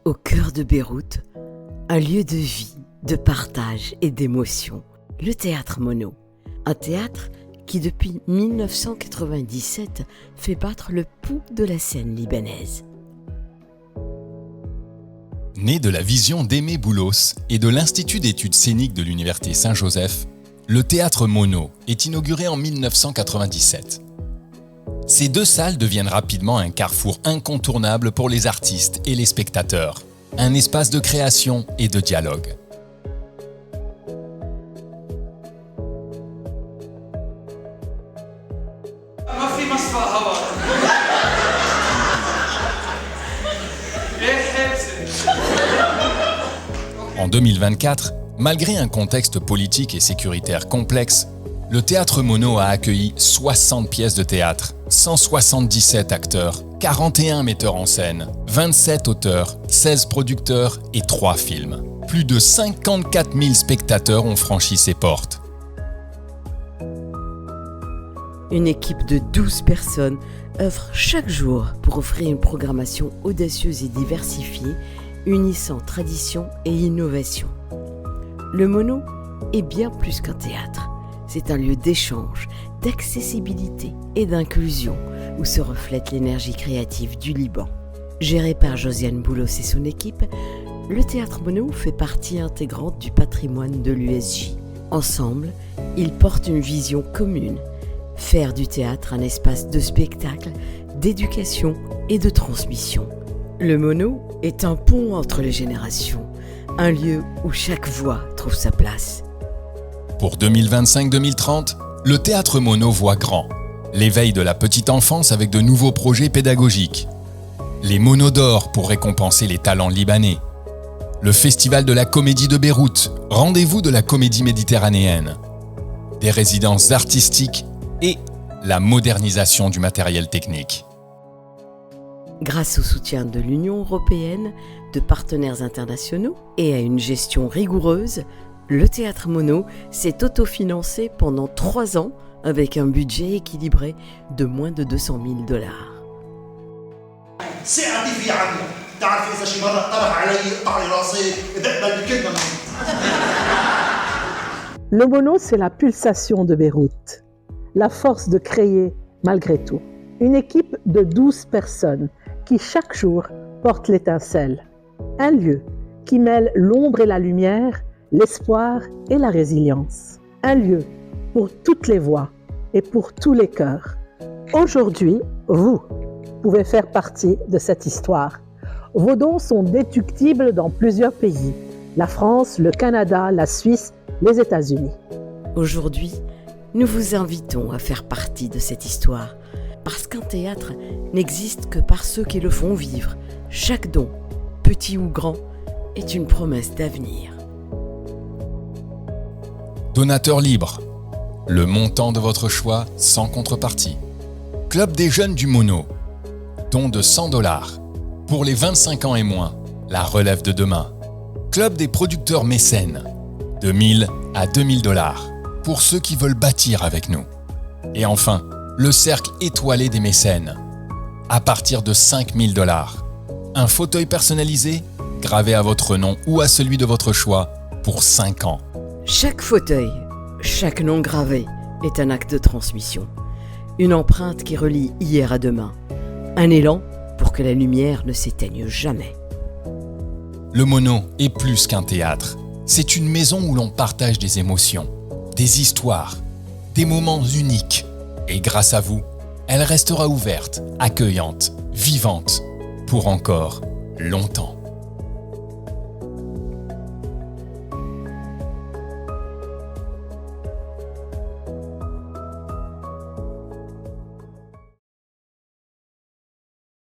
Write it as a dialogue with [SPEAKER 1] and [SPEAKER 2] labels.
[SPEAKER 1] Au cœur de Beyrouth, un lieu de vie, de partage et d'émotion, le Théâtre Monod. Un théâtre qui depuis 1997 fait battre le pouls de la scène libanaise.
[SPEAKER 2] Né de la vision d'Aimé Boulos et de l'Institut d'études scéniques de l'Université Saint-Joseph, le Théâtre Monod est inauguré en 1997. Ces deux salles deviennent rapidement un carrefour incontournable pour les artistes et les spectateurs, un espace de création et de dialogue. En 2024, malgré un contexte politique et sécuritaire complexe, le Théâtre Monod a accueilli 60 pièces de théâtre, 177 acteurs, 41 metteurs en scène, 27 auteurs, 16 producteurs et 3 films. Plus de 54 000 spectateurs ont franchi ses portes.
[SPEAKER 1] Une équipe de 12 personnes œuvre chaque jour pour offrir une programmation audacieuse et diversifiée, unissant tradition et innovation. Le Monod est bien plus qu'un théâtre. C'est un lieu d'échange, d'accessibilité et d'inclusion où se reflète l'énergie créative du Liban. Géré par Josiane Boulos et son équipe, le Théâtre Monod fait partie intégrante du patrimoine de l'USJ. Ensemble, ils portent une vision commune, faire du théâtre un espace de spectacle, d'éducation et de transmission. Le Monod est un pont entre les générations, un lieu où chaque voix trouve sa place.
[SPEAKER 2] Pour 2025-2030, le Théâtre Monod voit grand. L'éveil de la petite enfance avec de nouveaux projets pédagogiques. Les Monod d'or pour récompenser les talents libanais. Le Festival de la Comédie de Beyrouth, rendez-vous de la comédie méditerranéenne. Des résidences artistiques et la modernisation du matériel technique.
[SPEAKER 1] Grâce au soutien de l'Union européenne, de partenaires internationaux et à une gestion rigoureuse, le Théâtre Monod s'est autofinancé pendant 3 ans avec un budget équilibré de moins de $200 000.
[SPEAKER 3] Le Monod, c'est la pulsation de Beyrouth, la force de créer malgré tout. Une équipe de 12 personnes qui chaque jour porte l'étincelle. Un lieu qui mêle l'ombre et la lumière, l'espoir et la résilience. Un lieu pour toutes les voix et pour tous les cœurs. Aujourd'hui, vous pouvez faire partie de cette histoire. Vos dons sont déductibles dans plusieurs pays. La France, le Canada, la Suisse, les États-Unis.
[SPEAKER 1] Aujourd'hui, nous vous invitons à faire partie de cette histoire. Parce qu'un théâtre n'existe que par ceux qui le font vivre. Chaque don, petit ou grand, est une promesse d'avenir.
[SPEAKER 2] Donateur libre. Le montant de votre choix sans contrepartie. Club des jeunes du Monod. Don de $100. Pour les 25 ans et moins, la relève de demain. Club des producteurs mécènes. De $1 000 à $2 000. Pour ceux qui veulent bâtir avec nous. Et enfin, le cercle étoilé des mécènes. À partir de $5 000. Un fauteuil personnalisé, gravé à votre nom ou à celui de votre choix, pour 5 ans.
[SPEAKER 1] Chaque fauteuil, chaque nom gravé est un acte de transmission. Une empreinte qui relie hier à demain. Un élan pour que la lumière ne s'éteigne jamais.
[SPEAKER 2] Le Monod est plus qu'un théâtre. C'est une maison où l'on partage des émotions, des histoires, des moments uniques. Et grâce à vous, elle restera ouverte, accueillante, vivante, pour encore longtemps.